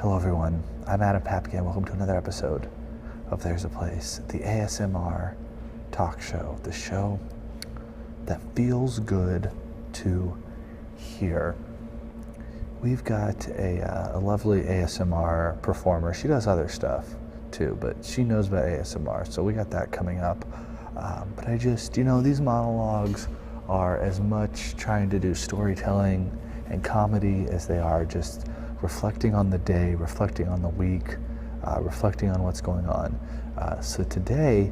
Hello everyone, I'm Adam Papagan. Welcome to another episode of There's a Place, the ASMR talk show, the show that feels good to hear. We've got a lovely ASMR performer. She does other stuff too, but she knows about ASMR, so we got that coming up. But I just, these monologues are as much trying to do storytelling and comedy as they are just reflecting on the day, reflecting on the week, reflecting on what's going on. So today,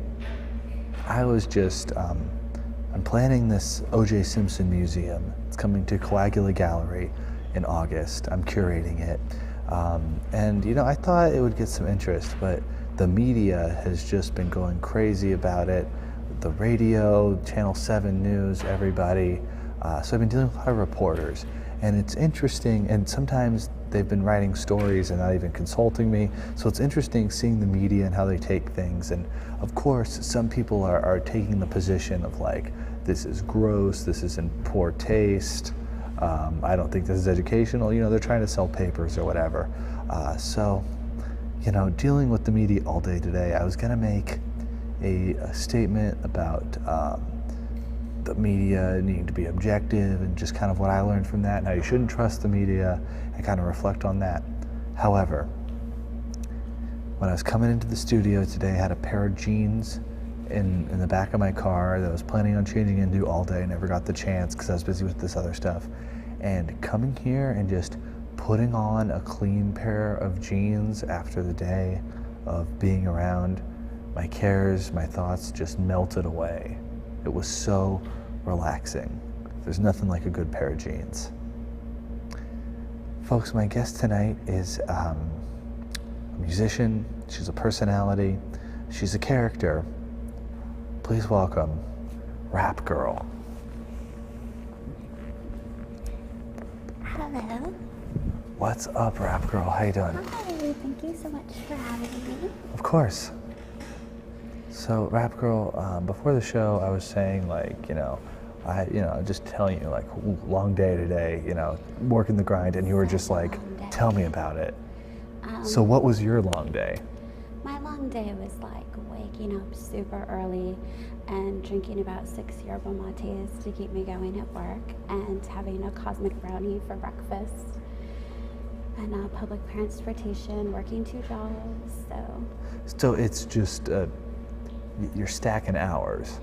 I was just, I'm planning this O.J. Simpson Museum. It's coming to Coagula Gallery in August. I'm curating it. And I thought it would get some interest, but the media has just been going crazy about it. The radio, Channel 7 News, everybody. So I've been dealing with a lot of reporters. And it's interesting, and sometimes they've been writing stories and not even consulting me. So it's interesting seeing the media and how they take things. And of course, some people are taking the position of like, this is gross, this is in poor taste, I don't think this is educational. They're trying to sell papers or whatever. So dealing with the media all day today, I was gonna make a statement about the media needing to be objective and just kind of what I learned from that and how you shouldn't trust the media and kind of reflect on that. However, when I was coming into the studio today, I had a pair of jeans in the back of my car that I was planning on changing into all day. Never got the chance because I was busy with this other stuff. And coming here and just putting on a clean pair of jeans after the day of being around, my cares, my thoughts just melted away. It was so relaxing. There's nothing like a good pair of jeans. Folks, my guest tonight is a musician. She's a personality. She's a character. Please welcome Rap Girl. Hello. What's up, Rap Girl? How you doing? Hi, thank you so much for having me. Of course. So, Rap Girl, before the show, I was saying, just telling you, long day today, working the grind, and you were just like, tell me about it. So what was your long day? My long day was like waking up super early and drinking about 6 yerba mates to keep me going at work and having a cosmic brownie for breakfast and public transportation, working 2 jobs, So it's just... you're stacking hours.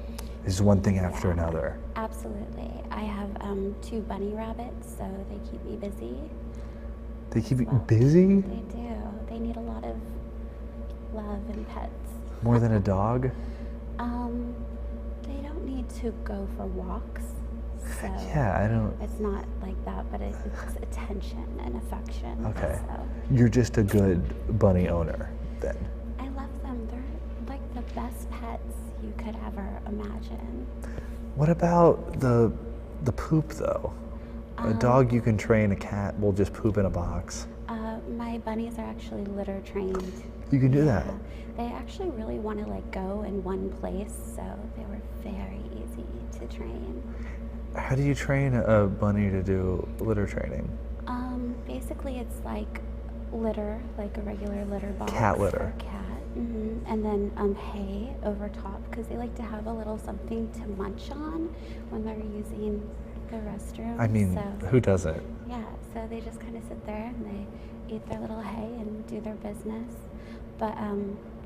Is one thing after another. Absolutely. I have 2 bunny rabbits, so they keep me busy. They keep you busy? They do. They need a lot of love and pets. More than a dog? They don't need to go for walks. So yeah, I don't... It's not like that, but it's attention and affection. Okay. So. You're just a good bunny owner, then. I love them. They're like the best pets you could ever imagine. What about the poop, though? A dog you can train, a cat will just poop in a box. My bunnies are actually litter trained. You can do that? They actually really want to go in one place, so they were very easy to train. How do you train a bunny to do litter training? Basically it's like litter, like a regular litter box. Cat litter. For cat. And then hay over top, because they like to have a little something to munch on when they're using the restroom. I mean, who doesn't? Yeah, so they just kind of sit there and they eat their little hay and do their business. But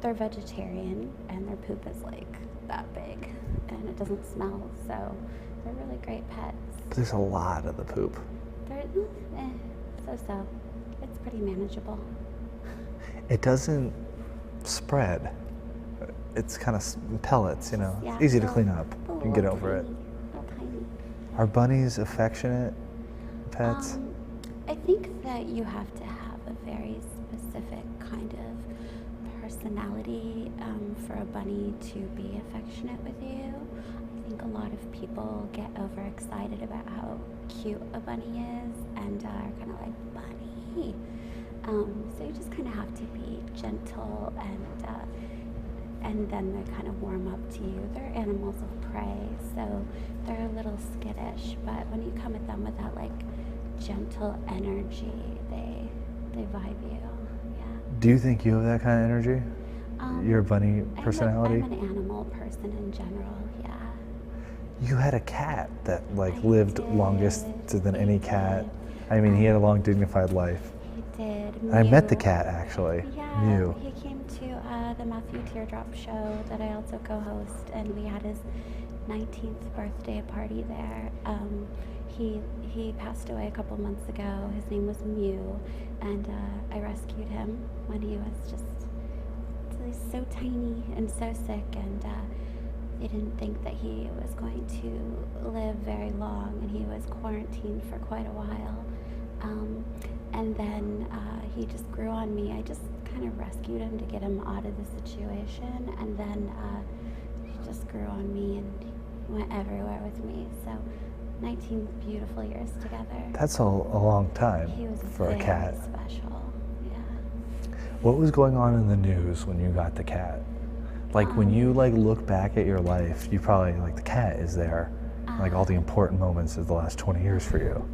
they're vegetarian and their poop is like that big and it doesn't smell, so they're really great pets. But there's a lot of the poop. They're so. It's pretty manageable. It doesn't spread. It's kind of pellets, Yeah, it's easy to clean up. You can get over it. Tiny. Are bunnies affectionate pets? I think that you have to have a very specific kind of personality for a bunny to be affectionate with you. I think a lot of people get overexcited about how cute a bunny is and are kind of like, bunny. So you just kind of have to be gentle and then they kind of warm up to you. They're animals of prey, so they're a little skittish, but when you come at them with that like gentle energy, they vibe you. Do you think you have that kind of energy? Your bunny personality? I'm an animal person in general, yeah. You had a cat that like I lived did. longest than He any cat. did. I mean, he had a long, dignified life. He did. I met the Mew. cat actually. Yeah, Mew. he came to the Matthew Teardrop show that I also co-host, and we had his 19th birthday party there. He passed away a couple months ago. His name was Mew, and I rescued him when he was just so tiny and so sick, and they didn't think that he was going to live very long, and he was quarantined for quite a while. And then he just grew on me. I just kind of rescued him to get him out of the situation, and then he just grew on me and went everywhere with me. So 19 beautiful years together. That's a long time He was for a cat. special. Yeah. What was going on in the news when you got the cat? Like when you like look back at your life, you probably like the cat is there. Like all the important moments of the last 20 years for you.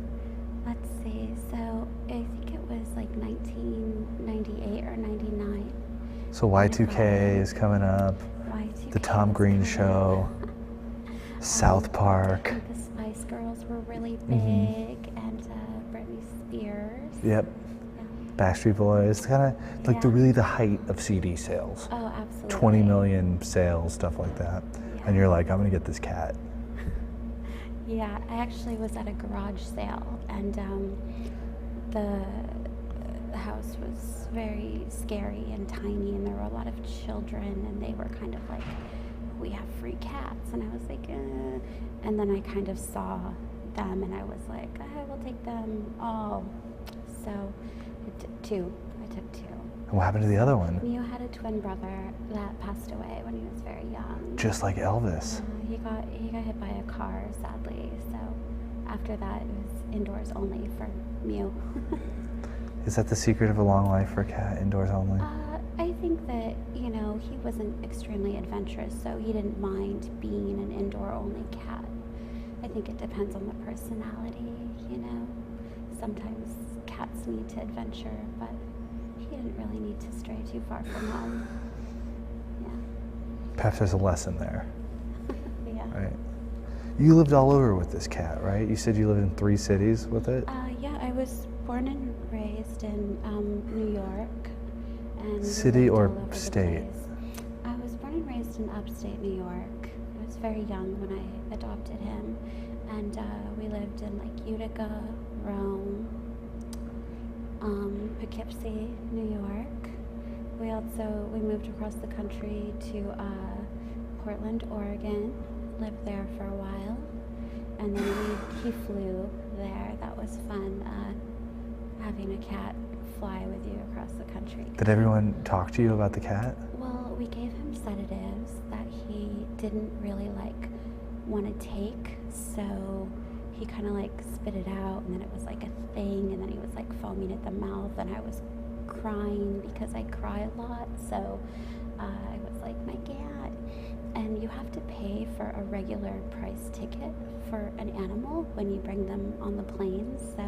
Let's see. So I think it was like 1998 or 99. So Y2K is coming up. Y2K The Tom was Green coming Show. up. South Park. The Spice Girls were really big, and Britney Spears. Yep. Yeah. Backstreet Boys. Kind of like the height of CD sales. Oh, absolutely. 20 million sales, stuff like that. Yeah. And you're like, I'm gonna get this cat. Yeah, I actually was at a garage sale, and the house was very scary and tiny, and there were a lot of children, and they were kind of like, we have free cats, and I was like, and then I kind of saw them, and I was like, I will take them all. So I took two. And what happened to the other one? Mew had a twin brother that passed away when he was very young. Just like Elvis. He got hit by a car, sadly. So after that, it was indoors only for Mew. Is that the secret of a long life for a cat? Indoors only? I think that, he wasn't extremely adventurous, so he didn't mind being an indoor-only cat. I think it depends on the personality, Sometimes cats need to adventure, but he didn't really need to stray too far from home. Yeah. Perhaps there's a lesson there. Yeah. Right. You lived all over with this cat, right? You said you lived in 3 cities with it? Yeah, I was born and raised in New York. And City lived or all over the state? place. I was born and raised in upstate New York. I was very young when I adopted him. And we lived in like Utica, Rome, Poughkeepsie, New York. We moved across the country to Portland, Oregon, lived there for a while, and then he flew there. That was fun, having a cat fly with you across the country. Did everyone talk to you about the cat? Well, we gave him sedatives that he didn't really want to take, so he kind of spit it out, and then it was like a thing, and then he was foaming at the mouth, and I was crying because I cry a lot, so I was like, my cat. And you have to pay for a regular price ticket for an animal when you bring them on the planes, so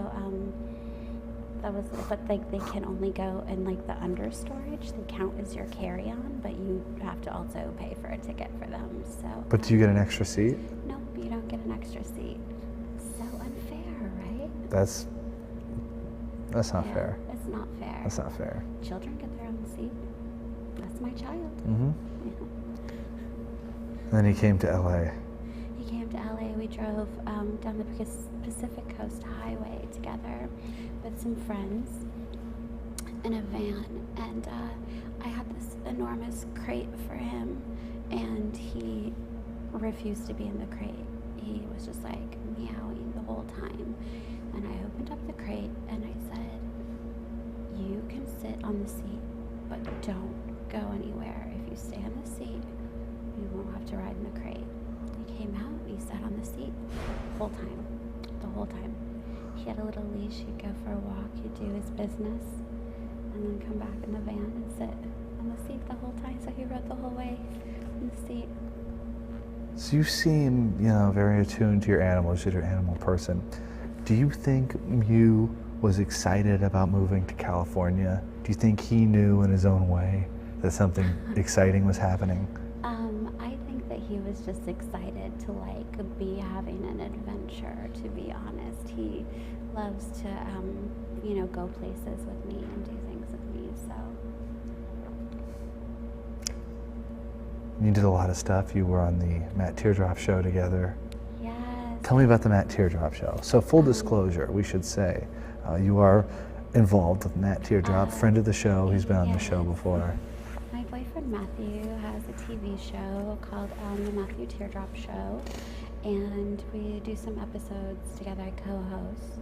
but they can only go in the understorage. They count as your carry-on, but you have to also pay for a ticket for them, so. But do you get an extra seat? No, you don't get an extra seat. So unfair, right? That's not Yeah, fair. It's not fair. That's not fair. Children get their own seat. That's my child. Mm-hmm. Yeah. Then he came to LA. He came to LA. We drove down the Pacific Coast Highway together with some friends in a van, and I had this enormous crate for him, and he refused to be in the crate. He was just meowing the whole time, and I opened up the crate and I said, you can sit on the seat, but don't go anywhere. If you stay on the seat, you won't have to ride in the crate. He came out, he sat on the seat the whole time. He had a little leash, he'd go for a walk, he'd do his business, and then come back in the van and sit on the seat the whole time. So he rode the whole way in the seat. So you seem, very attuned to your animals. You're an animal person. Do you think Mew was excited about moving to California? Do you think he knew in his own way that something exciting was happening? I think that he was just excited to like be having an adventure, to be honest. He loves to, you know, go places with me and do things with me, so. You did a lot of stuff. You were on the Matt Teardrop show together. Yes. Tell me about the Matt Teardrop show. So full disclosure, we should say, you are involved with Matt Teardrop, friend of the show. He's been on the show before. My boyfriend Matthew has a TV show called The Matthew Teardrop Show, and we do some episodes together. I co-host,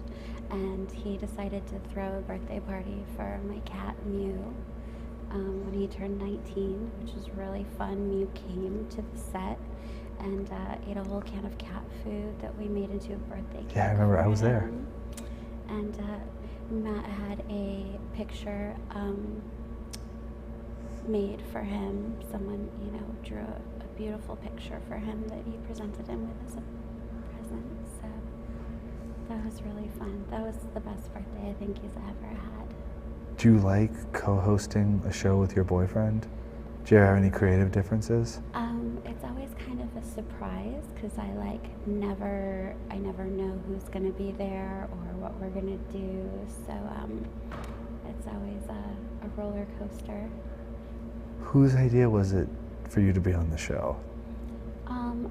and he decided to throw a birthday party for my cat Mew when he turned 19, which was really fun. Mew came to the set and ate a whole can of cat food that we made into a birthday cake. Yeah, I remember. I was there. And Matt had a picture made for him. Someone, you know, drew a beautiful picture for him that he presented him with as a present. So that was really fun. That was the best birthday I think he's ever had. Do you like co-hosting a show with your boyfriend? Do you have any creative differences? It's always kind of a surprise because I never know who's going to be there or what we're going to do. So it's always a roller coaster. Whose idea was it for you to be on the show?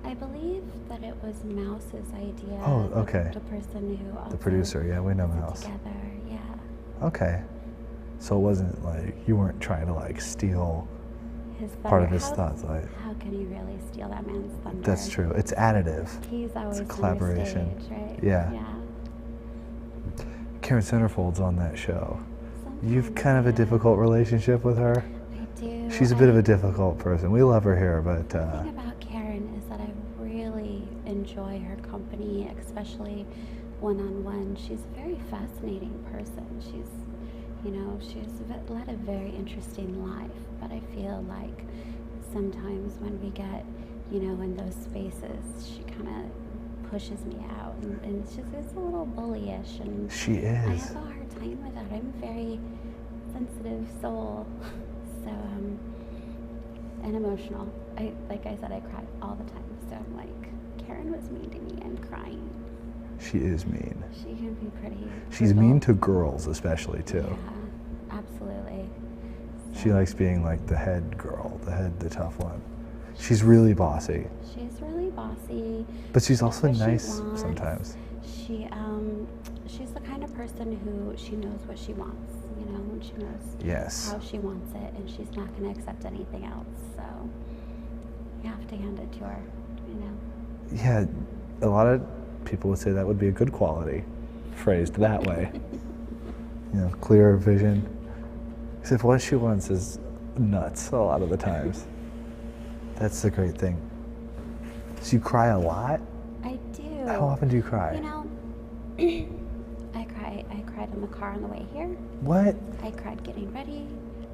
I believe that it was Mouse's idea. Oh, okay. The person who also The producer, yeah, we know Mouse. together, yeah. Okay. So it wasn't like, you weren't trying to like steal His part of thunder. his thoughts. Like, How can you really steal that man's thunder? that's true. It's additive. He's always It's a collaboration. on the stage, right? Yeah. Yeah. Karen Centerfold's on that show. You've Sometimes, kind of a yeah. difficult relationship with her. I do. She's a bit of a difficult person. We love her here, but The thing about Karen is that I really enjoy her company, especially one-on-one. She's a very fascinating person. She's led a very interesting life, but I feel like sometimes when we get, you know, in those spaces, she kind of pushes me out, and it's a little bullyish, and she I is. have a hard time with that. I'm a very sensitive soul, so and emotional. Like I said, I cry all the time, so I'm like, Karen was mean to me. I'm crying. She is mean. She can be pretty. She's brutal. mean to girls, especially too. Yeah, absolutely. She likes being like the head girl, the tough one. She's really bossy, She's really bossy. but she's also That's what she nice wants. sometimes. She's the kind of person who she knows what she wants, you know, and she knows Yes. how she wants it, and she's not going to accept anything else. So you have to hand it to her, you know. Yeah, a lot of people would say that would be a good quality, phrased that way. You know, clearer vision. Except what she wants is nuts a lot of the times. That's the great thing. So you cry a lot? I do. How often do you cry? You know, I cried in the car on the way here. What? I cried getting ready.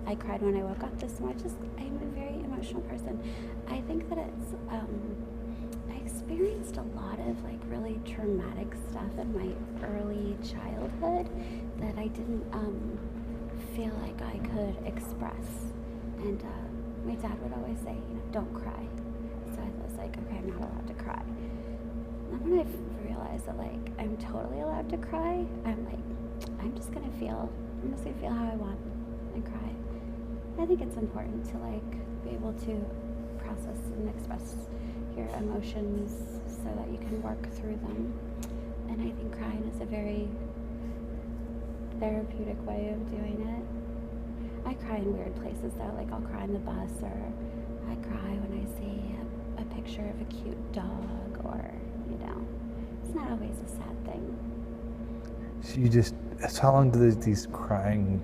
I cried when I woke up this morning. I'm a very emotional person. I think that it's, I experienced a lot of like really traumatic stuff in my early childhood that I didn't feel like I could express. And my dad would always say, you know, don't cry. So I was like, okay, I'm not allowed to cry. And then when I realized that like I'm totally allowed to cry, I'm just gonna feel how I want and cry. I think it's important to like be able to process and express your emotions so that you can work through them. And I think crying is a very therapeutic way of doing it. I cry in weird places though, like I'll cry on the bus, or I cry when I see a picture of a cute dog, or, you know, it's not always a sad thing. So how long do these crying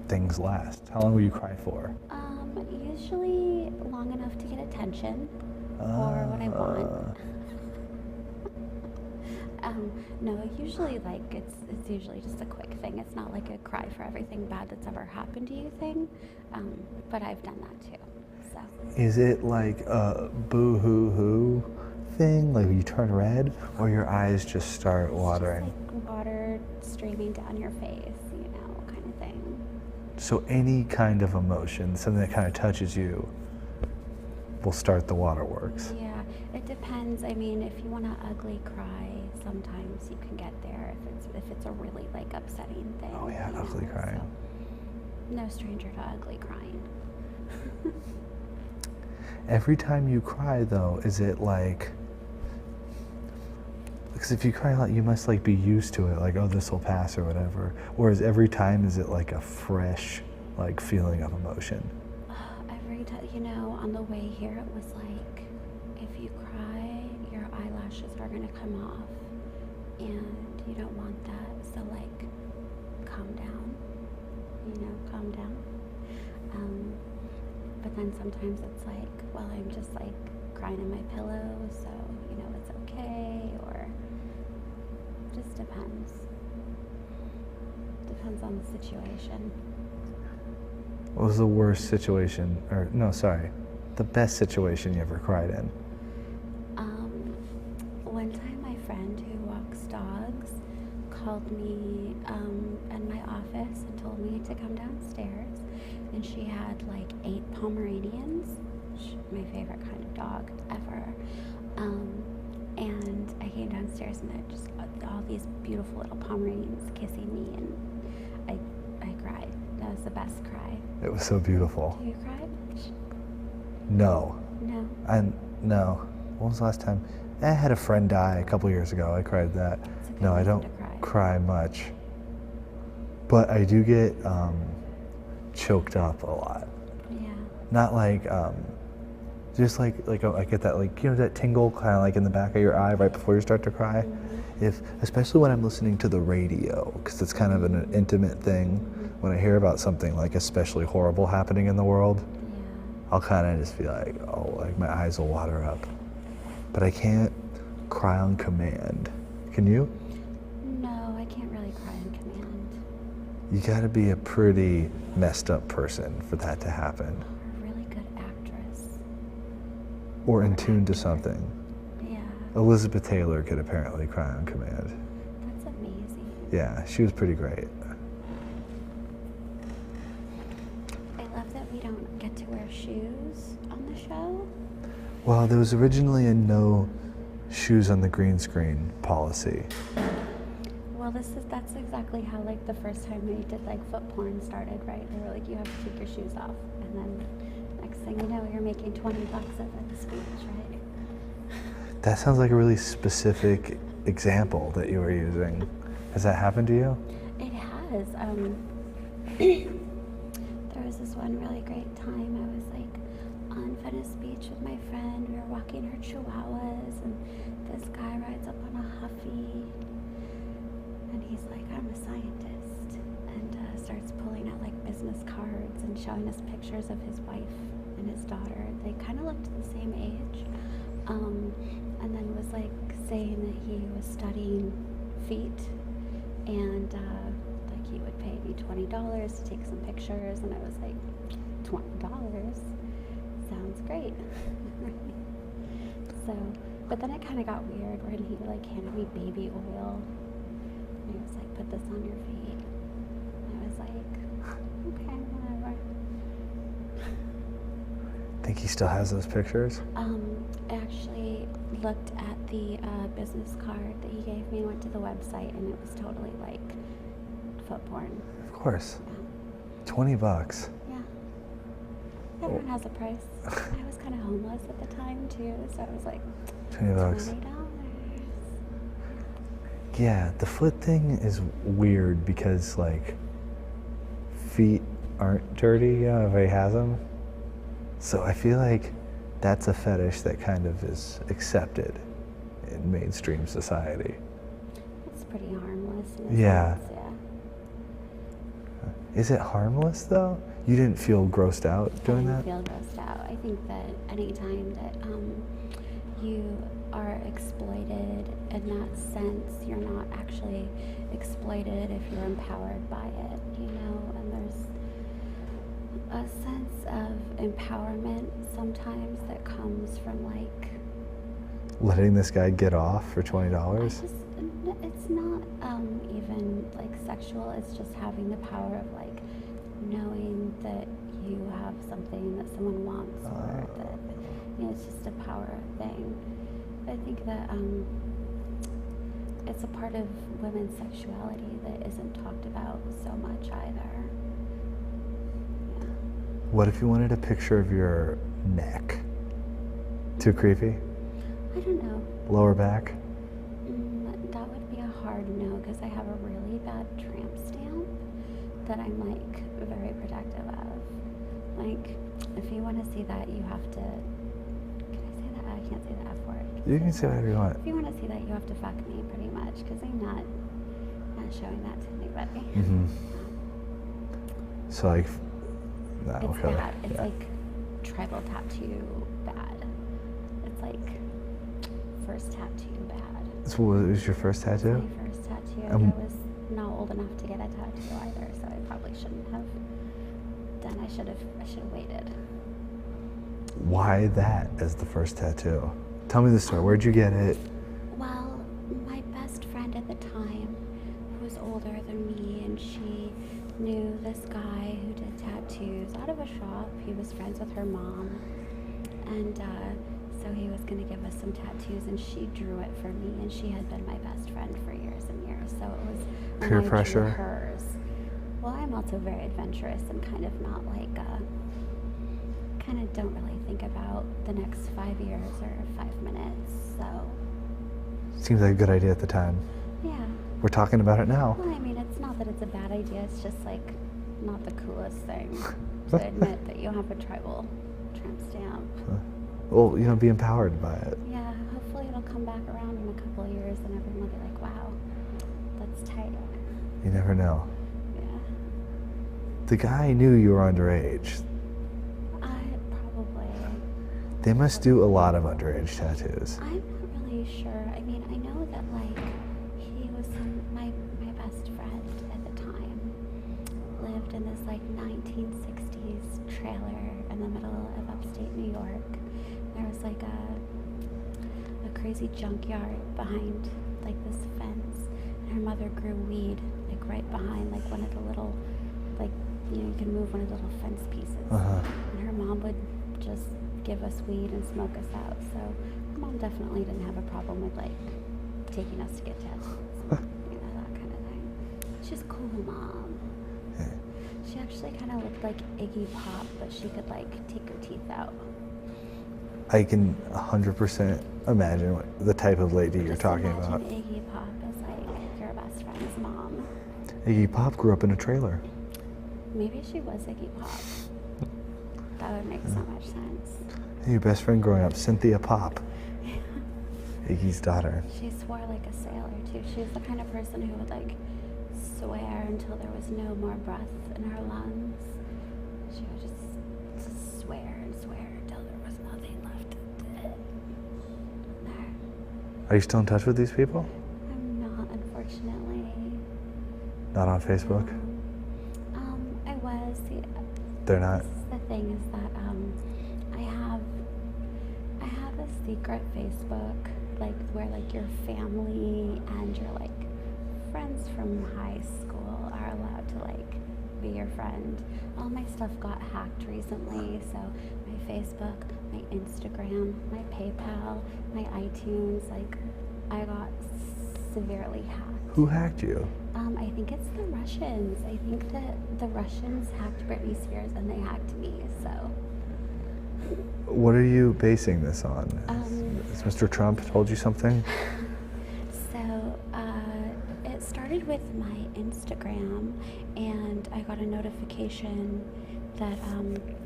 things last? How long will you cry for? Usually long enough to get attention or what I want. No, usually like it's usually just a quick thing. It's not like a cry for everything bad that's ever happened to you thing, but I've done that too. So Is it like a boo-hoo-hoo anything? Like you turn red, or your eyes just start watering? It's just like water streaming down your face, kind of thing. So any kind of emotion, something that kind of touches you, will start the waterworks. Yeah, it depends. I mean, if you want to ugly cry, sometimes you can get there if it's a really like upsetting thing. Oh yeah, ugly crying. So, no stranger to ugly crying. Every time you cry, though, is it like? Because if you cry a lot, you must like be used to it. Like, oh, this will pass or whatever. Whereas every time, is it like a fresh, like feeling of emotion? Every time, on the way here, it was like, if you cry, your eyelashes are gonna come off, and you don't want that. So like, calm down. Calm down. But then sometimes it's like, well, I'm just like crying in my pillow, so it's okay, or just depends. Depends on the situation. What was the worst situation, or no, sorry, the best situation you ever cried in? One time my friend who walks dogs called me in my office and told me to come downstairs, and she had like 8 Pomeranians, my favorite kind of dog ever. And I came downstairs and there just all these beautiful little Pomeranians kissing me, and I cried. That was the best cry. It was so beautiful. Have you cried? No. No. No. When was the last time? I had a friend die a couple years ago. I cried that. No, I don't cry much. But I do get choked up a lot. Yeah. Not like, just like I get that, like, that tingle kind of like in the back of your eye right before you start to cry. Mm-hmm. Especially when I'm listening to the radio, because it's kind of an intimate thing. Mm-hmm. When I hear about something like especially horrible happening in the world, I'll kind of just be like, oh, like my eyes will water up. But I can't cry on command. Can you? No, I can't really cry on command. You gotta be a pretty messed up person for that to happen. Or a really good actress. Or in tune to something. Yeah. Elizabeth Taylor could apparently cry on command. That's amazing. Yeah, she was pretty great. I love that we don't get to wear shoes on the show. Well, there was originally a no shoes on the green screen policy. Well, that's exactly how like the first time we did like foot porn started, right? They were like, you have to take your shoes off, and then next thing you know, you're making $20 at the speech, right? That sounds like a really specific example that you were using. Has that happened to you? It has. There was this one really great time. I was like on Venice Beach with my friend. We were walking her chihuahuas, and this guy rides up on a huffy, and he's like, I'm a scientist, and starts pulling out like business cards and showing us pictures of his wife and his daughter. They kind of looked the same age, and then was like saying that he was studying feet, and like he would pay me $20 to take some pictures, and I was like, $20? Sounds great. So, but then it kind of got weird when he like handed me baby oil. And he was like, put this on your feet. And I was like, okay, whatever. Think he still has those pictures? I actually looked at the business card that he gave me and went to the website, and it was totally like foot porn. Of course. Yeah. $20. Yeah. Everyone has a price. I was kind of homeless at the time too, so I was like, $20. $20. Yeah, the foot thing is weird because like feet aren't dirty, everybody has them. So I feel like that's a fetish that kind of is accepted in mainstream society. It's pretty harmless. Yeah. Sense, yeah. Is it harmless though? You didn't feel grossed out doing that? I didn't feel grossed out. I think that any time that you are exploited in that sense, you're not actually exploited if you're empowered by it, and there's a sense of empowerment sometimes that comes from like letting this guy get off for $20? It's not even like sexual. It's just having the power of like knowing that you have something that someone wants, or that, you know, it's just a power thing. I think that it's a part of women's sexuality that isn't talked about so much either. Yeah. What if you wanted a picture of your neck? Too creepy? I don't know. Lower back? That would be a hard no, because I have a really bad tramp stamp that I'm like very protective of. Like, if you want to see that, you have to. Can I say that? I can't say the F word. You can say whatever you want. If you want to see that, you have to fuck me, pretty much, because I'm not showing that to anybody. Mm-hmm. So like, no, It's okay. bad. It's Yeah. like tribal tattoo bad. It's like first tattoo bad. So what was your first tattoo? My first tattoo. I was not old enough to get a tattoo either, so I probably shouldn't have done. I should have waited. Why that as the first tattoo? Tell me the story. Where'd you get it? Well, my best friend at the time, who was older than me, and she knew this guy who did tattoos out of a shop. He was friends with her mom, and so he was going to give us some tattoos, and she drew it for me, and she had been my best friend for years and years, so it was when Peer I drew pressure? hers. Well, I'm also very adventurous and kind of not like kind of don't really think about the next 5 years or 5 minutes, so Seems like a good idea at the time. yeah. We're talking about it now. Well, I mean, it's not that it's a bad idea, it's just like not the coolest thing to admit that you have a tribal tramp stamp. Well, you know, be empowered by it. Yeah, hopefully it'll come back around in a couple of years and everyone will be like, wow, that's tight. You never know. Yeah. The guy knew you were underage. Probably. They must do a lot of underage tattoos. I'm not really sure. I mean, I know that like he was my best friend at the time lived in this like 1960s trailer in the middle of upstate New York. There was like a crazy junkyard behind like this fence, and her mother grew weed like right behind like one of the little, like, you know, you can move one of the little fence pieces. And her mom would just give us weed and smoke us out. So mom definitely didn't have a problem with like taking us to get tattoos, you know, that kind of thing. She's cool, mom. Yeah. She actually kind of looked like Iggy Pop, but she could like take her teeth out. I can 100% imagine the type of lady you're Just talking imagine about. Iggy Pop as like your best friend's mom. Iggy Pop grew up in a trailer. Maybe she was Iggy Pop. That would make so much sense. Hey, your best friend growing up, Cynthia Pop, Iggy's daughter. She swore like a sailor too. She was the kind of person who would like swear until there was no more breath in her lungs. She would just swear and swear until there was nothing left there. Are you still in touch with these people? I'm not, unfortunately. Not on Facebook? I was. They're not? This is the thing is that I have a secret Facebook, like where like your family and your like friends from high school are allowed to like be your friend. All my stuff got hacked recently, so my Facebook, my Instagram, my PayPal, my iTunes, like I got severely hacked. Who hacked you? I think it's the Russians. I think that the Russians hacked Britney Spears and they hacked me, so. What are you basing this on? Has Mr. Trump told you something? So, it started with my Instagram, and I got a notification that,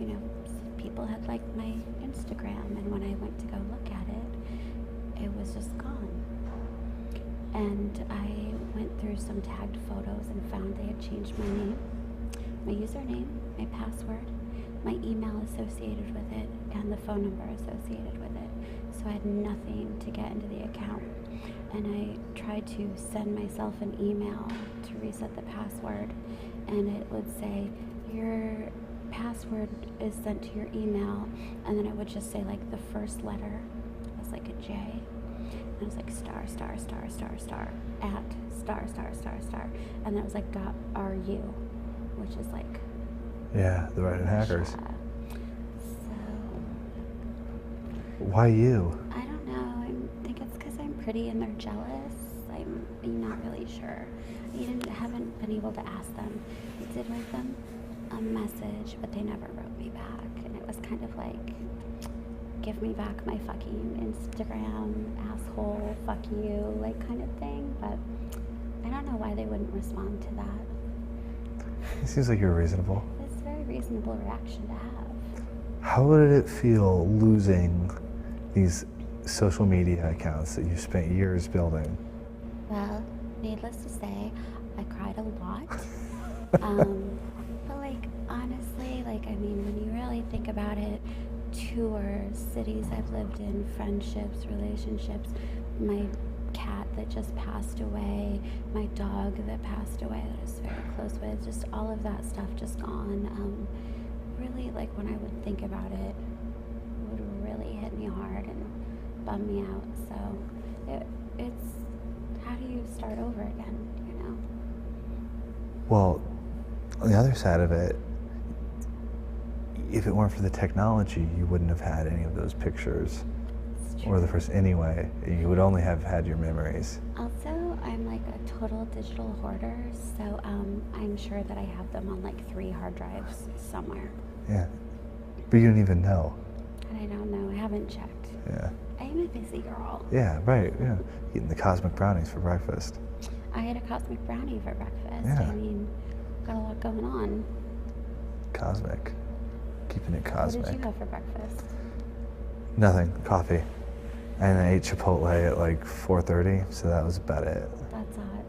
you know, people had liked my Instagram, and when I went to go look at it, it was just gone. And I went through some tagged photos and found they had changed my name, my username, my password, my email associated with it, and the phone number associated with it. So I had nothing to get into the account. And I tried to send myself an email to reset the password, and it would say, your password is sent to your email, and then it would just say like the first letter was like a J, it was like star, star, star, star, star, at star, star, star, star. And then it was like .ru, which is like... Yeah, the right-hand hackers. So... Why you? I don't know. I think it's because I'm pretty and they're jealous. I'm not really sure. I haven't been able to ask them. I did write them a message, but they never wrote me back. And it was kind of like, give me back my fucking Instagram, asshole, fuck you, like kind of thing. But I don't know why they wouldn't respond to that. It seems like you're reasonable. It's a very reasonable reaction to have. How did it feel losing these social media accounts that you spent years building? Well, needless to say, I cried a lot. But like, honestly, like, I mean, when you really think about it, tours, cities I've lived in, friendships, relationships, my cat that just passed away, my dog that passed away that I was very close with, just all of that stuff just gone. Really, like, when I would think about it, it would really hit me hard and bum me out. So it's, how do you start over again, you know? Well, on the other side of it, if it weren't for the technology, you wouldn't have had any of those pictures. Or the first, anyway, you would only have had your memories. Also, I'm like a total digital hoarder, so I'm sure that I have them on like 3 hard drives somewhere. Yeah, but you don't even know. And I don't know, I haven't checked. Yeah. I'm a busy girl. Yeah, right, yeah. Eating the cosmic brownies for breakfast. I had a cosmic brownie for breakfast. Yeah. I mean, got a lot going on. Cosmic. Keeping it cosmic. What did you have for breakfast? Nothing, coffee. And I ate Chipotle at like 4:30, so that was about it. That's hot.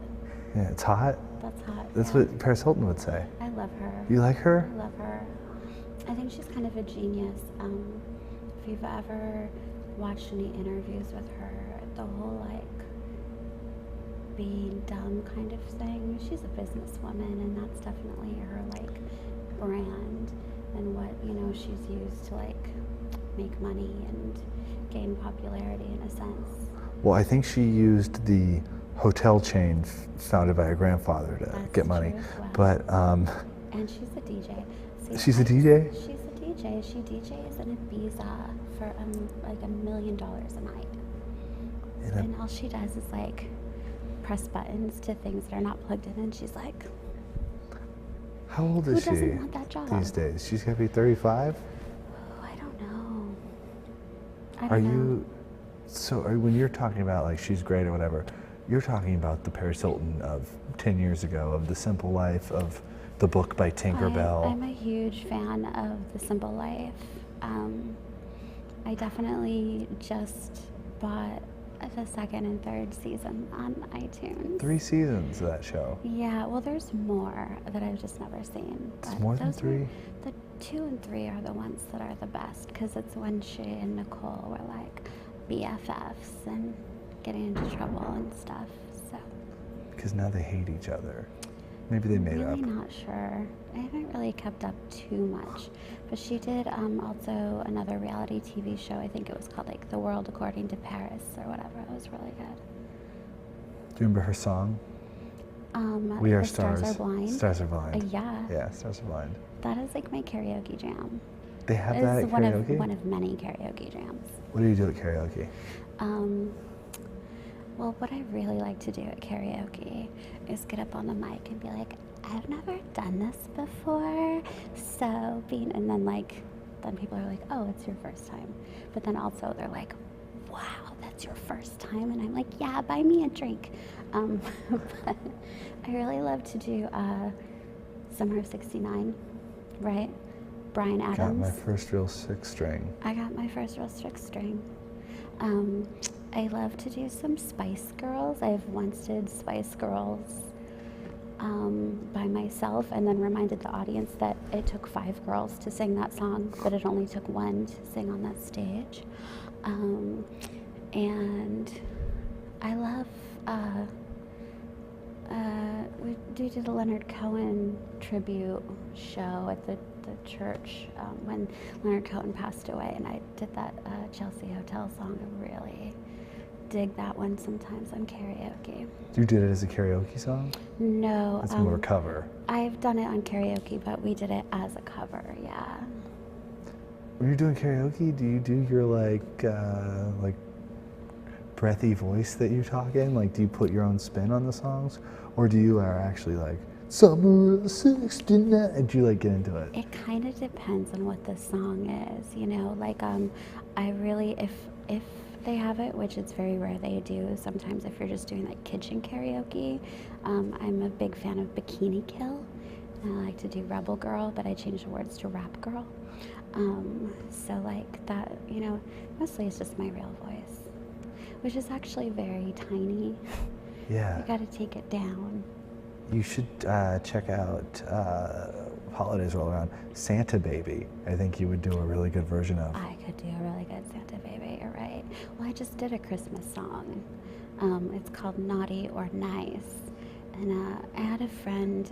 Yeah, it's hot? That's hot. That's yeah. what Paris Hilton would say. I love her. You like her? I love her. I think she's kind of a genius. If you've ever watched any interviews with her, the whole like being dumb kind of thing, she's a businesswoman, and that's definitely her like brand and what, you know, she's used to like make money and gain popularity in a sense. Well, I think she used the hotel chain founded by her grandfather to That's get money. true as well. But And she's a DJ. See, she's a DJ? She's a DJ. She DJs in Ibiza for like $1 million a night. And all she does is like press buttons to things that are not plugged in, and she's like, how old is she who doesn't want that job these days? She's got to be 35? Oh, I don't know. When you're talking about like she's great or whatever, you're talking about the Paris Hilton of 10 years ago, of The Simple Life, of the book by Tinkerbell. I'm a huge fan of The Simple Life. I definitely just bought the 2nd and 3rd season on iTunes. 3 seasons of that show. Yeah, well, there's more that I've just never seen. It's more than 3? The 2 and 3 are the ones that are the best, because it's when she and Nicole were like BFFs and getting into trouble and stuff. So. Because now they hate each other. Maybe they made up. I'm really not sure. I haven't really kept up too much. But she did also another reality TV show. I think it was called like The World According to Paris or whatever. It was really good. Do you remember her song? We Are Stars. Stars Are Blind. Stars Are Blind. Yeah. Yeah, Stars Are Blind. That is like my karaoke jam. They have that at karaoke? One of many karaoke jams. What do you do at karaoke? Well, what I really like to do at karaoke is get up on the mic and be like, I've never done this before, so and then people are like, oh, it's your first time. But then also they're like, wow, that's your first time? And I'm like, yeah, buy me a drink. But I really love to do Summer of '69, right? Bryan Adams. Got my first real 6-string. I got my first real 6-string. I love to do some Spice Girls. I've once did Spice Girls by myself, and then reminded the audience that it took 5 girls to sing that song, but it only took 1 to sing on that stage. And I love, we did a Leonard Cohen tribute show at the church when Leonard Cohen passed away, and I did that Chelsea Hotel song. I really dig that one sometimes on karaoke. You did it as a karaoke song? No. It's more cover. I've done it on karaoke, but we did it as a cover, yeah. When you're doing karaoke, do you do your like breathy voice that you talk in? Like, do you put your own spin on the songs? Or do you are actually like, Summer of '69, and do you like get into it? It kind of depends on what the song is, you know, like I really, if they have it, which it's very rare they do, sometimes if you're just doing like kitchen karaoke, I'm a big fan of Bikini Kill, and I like to do Rebel Girl, but I change the words to Rap Girl. So like that, you know, mostly it's just my real voice, which is actually very tiny. Yeah. You gotta take it down. You should check out holidays roll around. Santa Baby. I think you would do a really good version of. I could do a really good Santa Baby, you're right. Well, I just did a Christmas song. It's called Naughty or Nice. And I had a friend,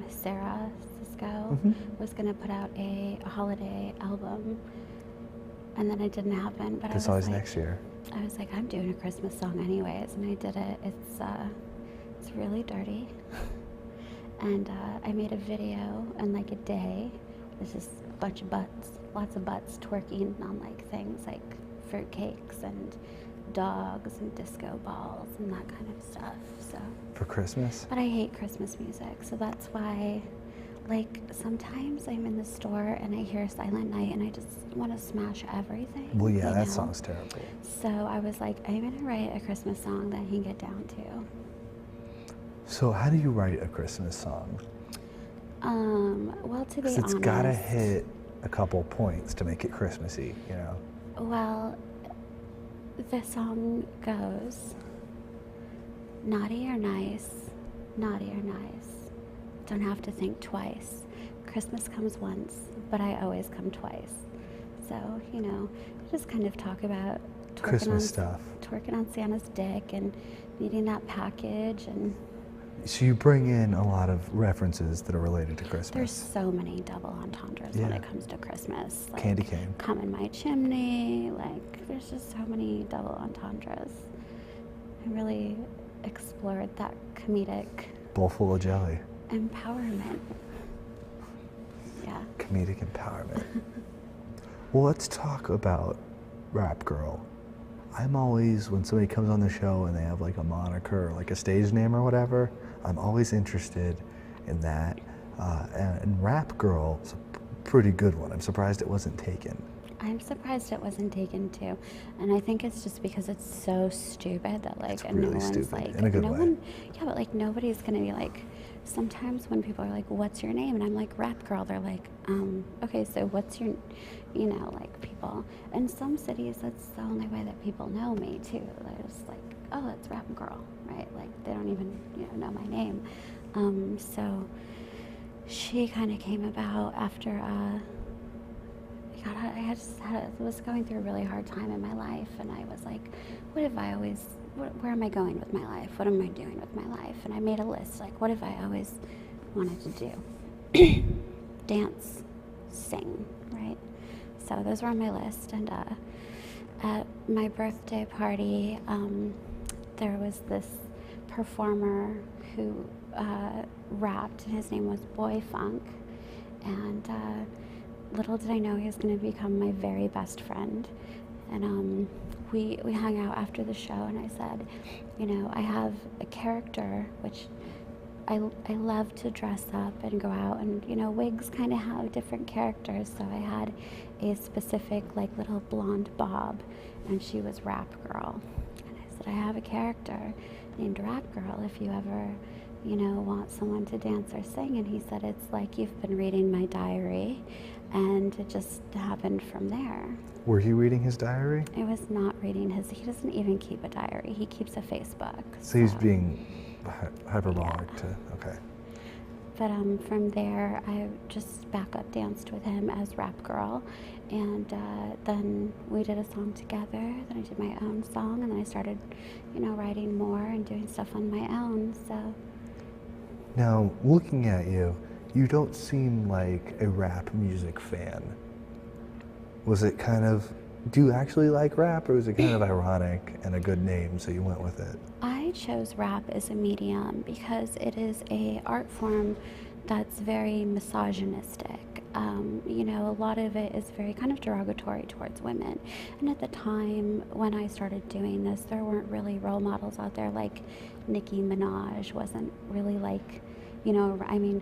Sarah Cisco, was going to put out a holiday album. And then it didn't happen. But That's always next year. I was like, I'm doing a Christmas song anyways. And I did it. It's really dirty. And I made a video in like a day. There's just a bunch of butts, lots of butts twerking on like things like fruitcakes and dogs and disco balls and that kind of stuff. So for Christmas? But I hate Christmas music, so that's why, like, sometimes I'm in the store and I hear Silent Night and I just want to smash everything. Well, yeah, that know? song's terrible. So I was like, I'm gonna write a Christmas song that he can get down to. So how do you write a Christmas song? Well, to be honest, it's gotta hit a couple points to make it Christmassy, you know? Well, the song goes, naughty or nice, naughty or nice. Don't have to think twice. Christmas comes once, but I always come twice. So, you know, just kind of talk about Christmas stuff. Twerking on Santa's dick and needing that package and... So you bring in a lot of references that are related to Christmas. There's so many double entendres when it comes to Christmas. Like, candy cane. Come in my chimney. Like, there's just so many double entendres. I really explored that comedic... Bowl full of jelly. Empowerment. Yeah. Comedic empowerment. Well, let's talk about Rap Girl. I'm always, when somebody comes on the show and they have like a moniker or like a stage name or whatever, I'm always interested in that. And Rap Girl is a pretty good one. I'm surprised it wasn't taken. I'm surprised it wasn't taken too. And I think it's just because it's so stupid that like, It's really no one's stupid, like, in a good no way. one, yeah, but like nobody's gonna be like, sometimes when people are like, what's your name? And I'm like, Rap Girl. They're like, okay, so what's your, you know, like people. In some cities, that's the only way that people know me too. They're just like, oh, it's Rap Girl, right? Like they don't even, you know my name. So she kind of came about after, God, I was going through a really hard time in my life, and I was like, what if I always, where am I going with my life? What am I doing with my life? And I made a list, like, what have I always wanted to do? Dance, sing, right? So those were on my list, and at my birthday party, there was this performer who rapped, and his name was Boy Funk, and little did I know he was going to become my very best friend. And we hung out after the show, and I said, you know, I have a character which I love to dress up and go out, and you know, wigs kind of have different characters. So I had a specific like little blonde bob, and she was Rap Girl. And I said, I have a character named Rap Girl if you ever, you know, want someone to dance or sing. And he said, it's like you've been reading my diary. And it just happened from there. Were you reading his diary? I was not reading his. He doesn't even keep a diary. He keeps a Facebook. So he's being hyperbolic okay. But from there, I just backup danced with him as Rap Girl. And then we did a song together. Then I did my own song. And then I started, you know, writing more and doing stuff on my own. So. Now, looking at you, you don't seem like a rap music fan. Was it kind of Do you actually like rap, or is it kind of ironic and a good name, so you went with it? I chose rap as a medium because it is a art form that's very misogynistic. You know, a lot of it is very kind of derogatory towards women. And at the time when I started doing this, there weren't really role models out there. Like Nicki Minaj wasn't really like, you know, I mean,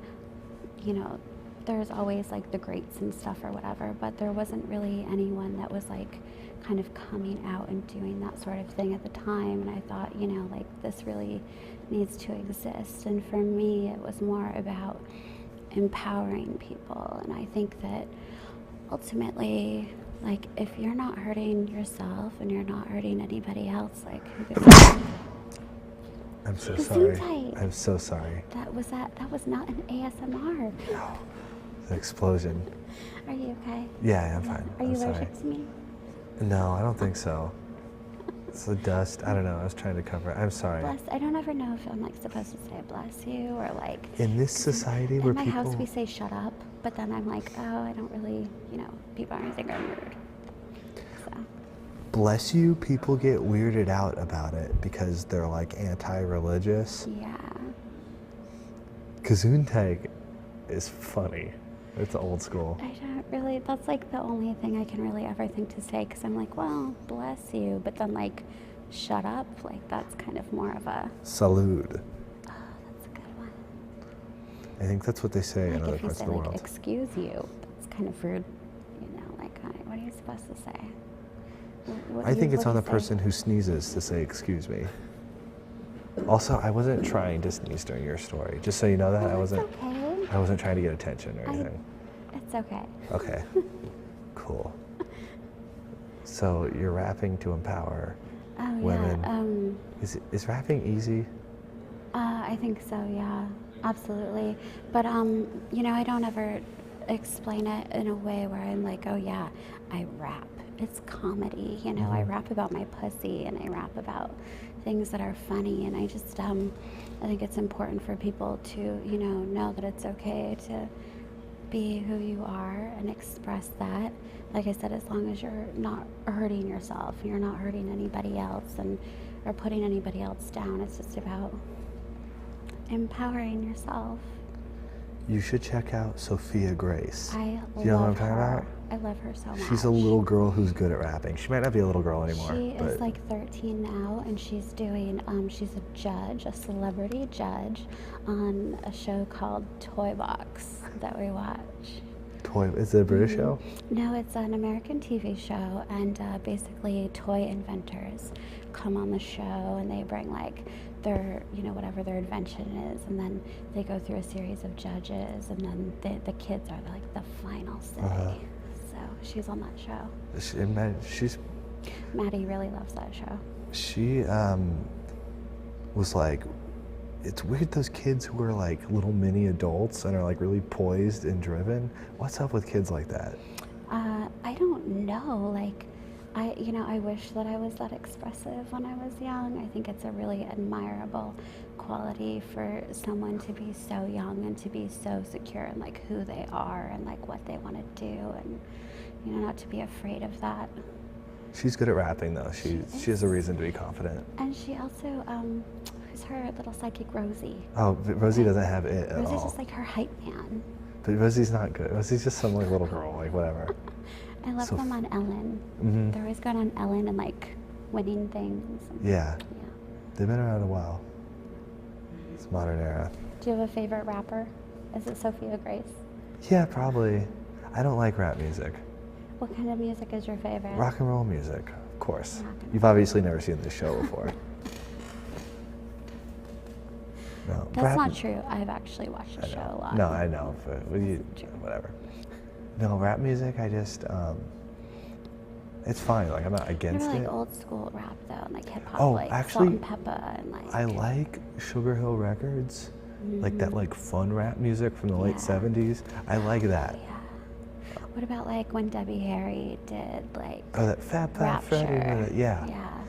you know, there's always like the greats and stuff or whatever, but there wasn't really anyone that was like kind of coming out and doing that sort of thing at the time. And I thought, you know, like this really needs to exist. And for me, it was more about empowering people. And I think that ultimately, like, if you're not hurting yourself and you're not hurting anybody else, like, who gives a fuck? I'm so It's sorry. tight. I'm so sorry. That was not an ASMR. No, the explosion. Are you okay? Yeah, I'm fine. Are you I'm sorry. allergic to me? No, I don't think so. It's the dust. I don't know. I was trying to cover it. I'm sorry. Bless. I don't ever know if I'm like supposed to say bless you or like. In this society where in my people... house we say shut up, but then I'm like, oh, I don't really, you know, people aren't think I'm rude. So. Bless you, people get weirded out about it because they're like anti-religious. Yeah. Gesundheit is funny. It's old school. I don't really, that's like the only thing I can really ever think to say, because I'm like, well, bless you, but then like, shut up, like that's kind of more of a... Salud. Oh, that's a good one. I think that's what they say in Like other if you parts say of the like, world. excuse you, that's kind of rude, you know, like, what are you supposed to say? I think it's on the say? person who sneezes to say, excuse me. Also, I wasn't trying to sneeze during your story. Just so you know that, Oh, I wasn't okay. trying to get attention or anything. It's okay. Okay. Cool. So you're rapping to empower women. Yeah. Is rapping easy? I think so, yeah. Absolutely. But you know, I don't ever explain it in a way where I'm like, oh yeah, I rap. It's comedy, you know. Mm-hmm. I rap about my pussy and I rap about things that are funny, and I just I think it's important for people to, you know that it's okay to be who you are and express that. Like I said, as long as you're not hurting yourself, you're not hurting anybody else or putting anybody else down. It's just about empowering yourself. You should check out Sophia Grace. I Do you know what I'm love talking her. about? I love her so much. She's a little girl who's good at rapping. She might not be a little girl anymore. She but is like 13 now, and she's doing, she's a judge, a celebrity judge on a show called Toy Box that we watch. Is it a British show? No, it's an American TV show, and basically toy inventors come on the show, and they bring like their, you know, whatever their invention is, and then they go through a series of judges, and then the kids are like the final say. Uh-huh. So she's on that show. Maddie really loves that show. She was like, it's weird those kids who are like little mini adults and are like really poised and driven. What's up with kids like that? I don't know. Like, I wish that I was that expressive when I was young. I think it's a really admirable quality for someone to be so young and to be so secure in like who they are and like what they want to do, and you know, not to be afraid of that. She's good at rapping though. She has a reason to be confident. And she also, who's her little psychic Rosie? Oh, but Rosie doesn't have it at all. Rosie's just like her hype man. But Rosie's not good. Rosie's just some like little girl, like whatever. I love them on Ellen. Mm-hmm. They're always going on Ellen and like winning things. Yeah. They've been around a while. It's modern era. Do you have a favorite rapper? Is it Sophia Grace? Yeah, probably. I don't like rap music. What kind of music is your favorite? Rock and roll music, of course. Rock and You've roll. obviously never seen this show before. No. That's not true. I've actually watched the show a lot. No, I know, but whatever. No, rap music, I just, it's fine. Like, I'm not against Remember, it. like old school rap though, and like hip hop, Oh, like actually, Salt and Peppa, and like. I like Sugar Hill Records, like that like fun rap music from the late 70s. I like that. Yeah. What about like when Debbie Harry did like? Oh, that Fat Fat Freddy. Rapture. Yeah. Yeah.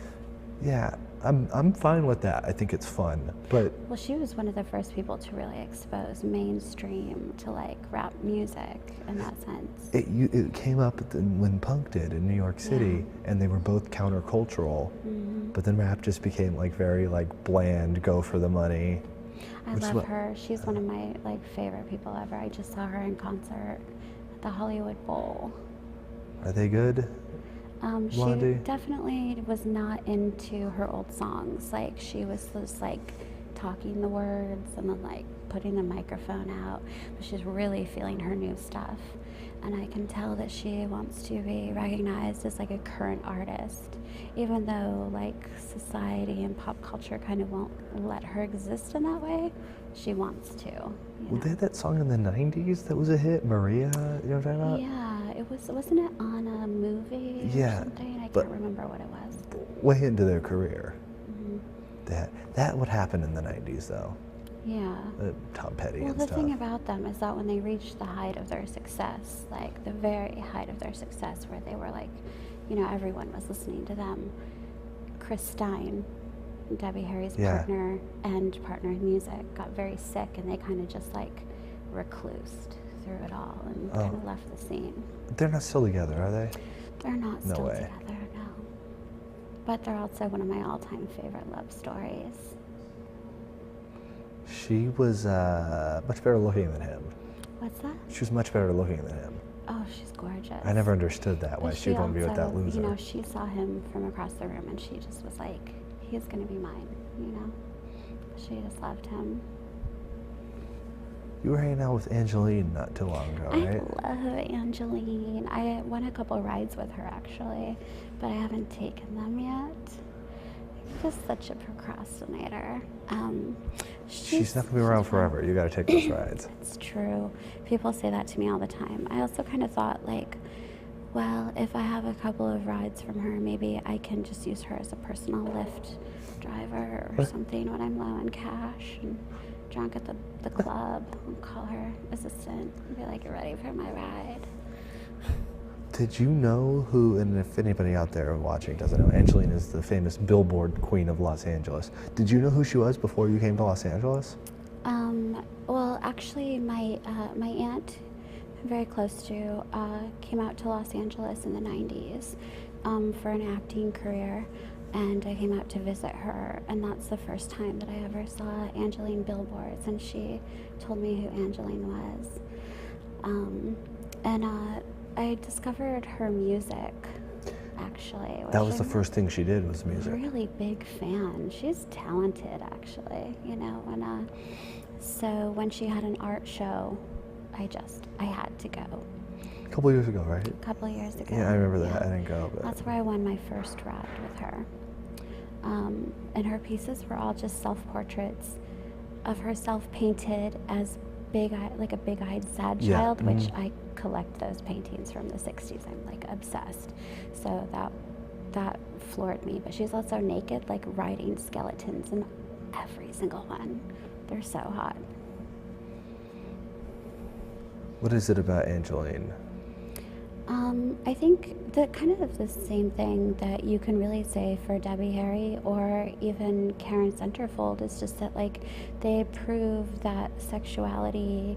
Yeah. I'm fine with that. I think it's fun, but Well, she was one of the first people to really expose mainstream to like rap music in that sense. it came up when punk did in New York City, and they were both countercultural. But then rap just became like very like bland, go for the money. I love her. She's one of my like favorite people ever. I just saw her in concert at the Hollywood Bowl. Are they good? Blondie? She definitely was not into her old songs. Like she was just like talking the words and then like putting the microphone out. But she's really feeling her new stuff. And I can tell that she wants to be recognized as like a current artist, even though like society and pop culture kind of won't let her exist in that way. She wants to. Well, they had that song in the 90s that was a hit, Maria, you know what I'm talking about? Yeah, wasn't it on a movie or something? I can't remember what it was. Way into their career. That would happen in the 90s though. Yeah. Tom Petty well, and the stuff. thing about them is that when they reached the height of their success, like the very height of their success, where they were like, you know, everyone was listening to them, Chris Stein, Debbie Harry's partner and partner in music, got very sick, and they kind of just like reclused through it all and kind of left the scene. They're not still together, are they? They're not still way. together, no. But they're also one of my all-time favorite love stories. She was much better looking than him. What's that? She was much better looking than him. Oh, she's gorgeous. I never understood that, why But she'd want to be with that loser. You know, she saw him from across the room and she just was like, he's going to be mine, you know? She just loved him. You were hanging out with Angeline not too long ago, right? I love Angeline. I went a couple rides with her, actually, but I haven't taken them yet. I'm just such a procrastinator. She's not going to be around forever. You got to take those rides. It's true. People say that to me all the time. I also kind of thought, like, well, if I have a couple of rides from her, maybe I can just use her as a personal Lyft driver or something when I'm low on cash and drunk at the club. I'll call her assistant and be like, "You're ready for my ride." Did you know who, and if anybody out there watching doesn't know, Angeline is the famous Billboard queen of Los Angeles. Did you know who she was before you came to Los Angeles? Well, actually, my aunt, I'm very close to, came out to Los Angeles in the 90s for an acting career, and I came out to visit her, and that's the first time that I ever saw Angeline billboards, and she told me who Angeline was. I discovered her music, actually. That was the first thing she did, was music. Really big fan. She's talented, actually, you know. And so when she had an art show, I had to go. A couple years ago, right? A couple of years ago. Yeah, I remember that. I didn't go, but that's where I won my first ride with her. And her pieces were all just self-portraits of herself painted as like a big-eyed sad child, which I collect those paintings from the 60s. I'm like obsessed. So that floored me. But she's also naked, like riding skeletons in every single one. They're so hot. What is it about Angeline? I think that kind of the same thing that you can really say for Debbie Harry or even Karen Centerfold is just that, like, they prove that sexuality,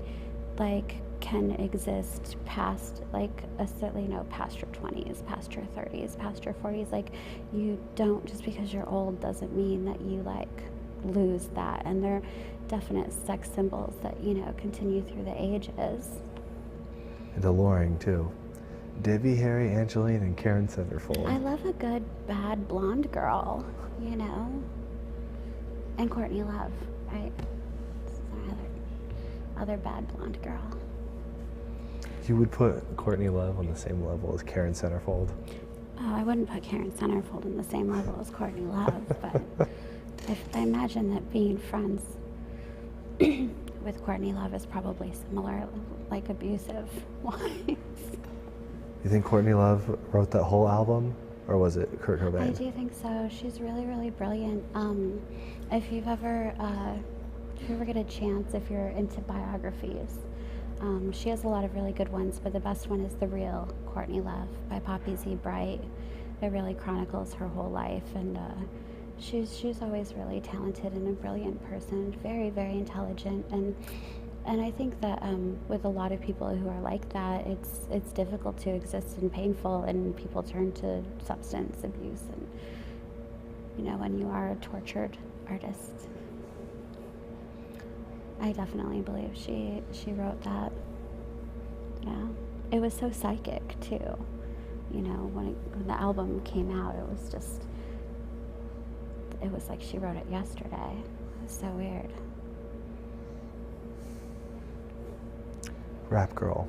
like, can exist past, like, past your 20s, past your 30s, past your 40s. Like, you don't, just because you're old doesn't mean that you, like, lose that. And they're definite sex symbols that, you know, continue through the ages. And alluring, too. Debbie Harry, Angeline, and Karen Centerfold. I love a good, bad blonde girl, you know? And Courtney Love, right? This is our other bad blonde girl. You would put Courtney Love on the same level as Karen Centerfold? Oh, I wouldn't put Karen Centerfold on the same level as Courtney Love, but I imagine that being friends with Courtney Love is probably similar, like abusive wives. You think Courtney Love wrote that whole album, or was it Kurt Cobain? I do think so. She's really, really brilliant. If you ever get a chance, if you're into biographies, she has a lot of really good ones, but the best one is The Real Courtney Love by Poppy Z. Bright. It really chronicles her whole life, and She's always really talented and a brilliant person, very, very intelligent, and I think that with a lot of people who are like that, it's difficult to exist and painful, and people turn to substance abuse, and when you are a tortured artist. I definitely believe she wrote that. Yeah, it was so psychic too. When the album came out, it was like she wrote it yesterday. It was so weird. Rap Girl.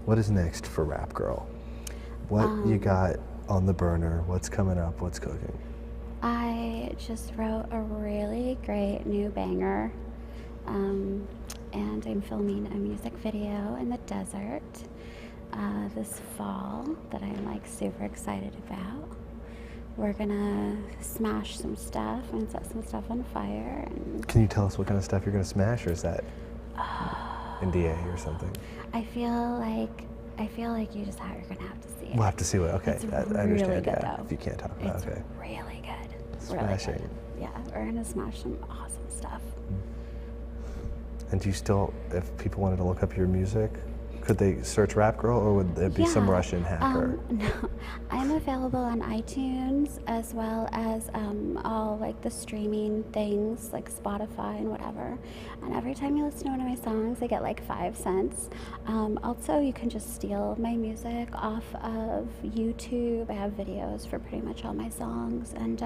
What is next for Rap Girl? What you got on the burner? What's coming up? What's cooking? I just wrote a really great new banger, and I'm filming a music video in the desert this fall that I'm like super excited about. We're gonna smash some stuff and set some stuff on fire. And Can you tell us what kind of stuff you're gonna smash, or is that NDA or something? I feel like you're gonna have to see it. We'll have to see what. Okay, It's I really understand. good, Yeah, though. if you can't talk about. It's Okay. really good. Smashing. Really good. Yeah, we're gonna smash some awesome stuff. And do you still, if people wanted to look up your music, could they search Rap Girl, or would it be some Russian hacker? No, I'm available on iTunes as well as all like the streaming things like Spotify and whatever. And every time you listen to one of my songs, I get like 5 cents. Also, you can just steal my music off of YouTube. I have videos for pretty much all my songs, and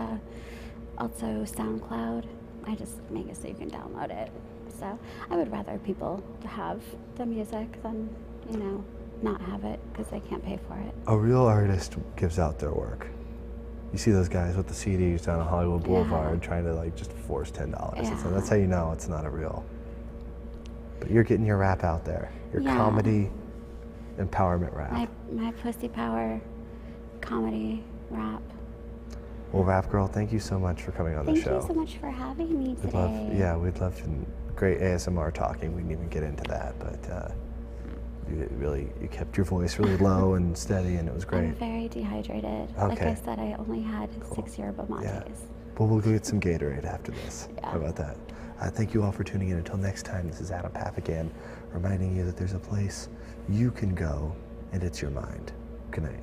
also SoundCloud. I just make it so you can download it. So I would rather people have the music than not have it because they can't pay for it. A real artist gives out their work. You see those guys with the CDs down on Hollywood Boulevard trying to like just force $10. Yeah. That's how you know it's not a real. But you're getting your rap out there. Your comedy, empowerment rap. My pussy power comedy rap. Well, Rap Girl, thank you so much for coming on the show. Thank you so much for having me today. We'd love to. Great ASMR talking. We didn't even get into that, but you kept your voice really low and steady, and it was great. I'm very dehydrated. Okay. Like I said, I only had 6 yerba mates. Yeah. Well, we'll go get some Gatorade after this. Yeah. How about that? Thank you all for tuning in. Until next time, this is Adam Papagan, reminding you that there's a place you can go, and it's your mind. Good night.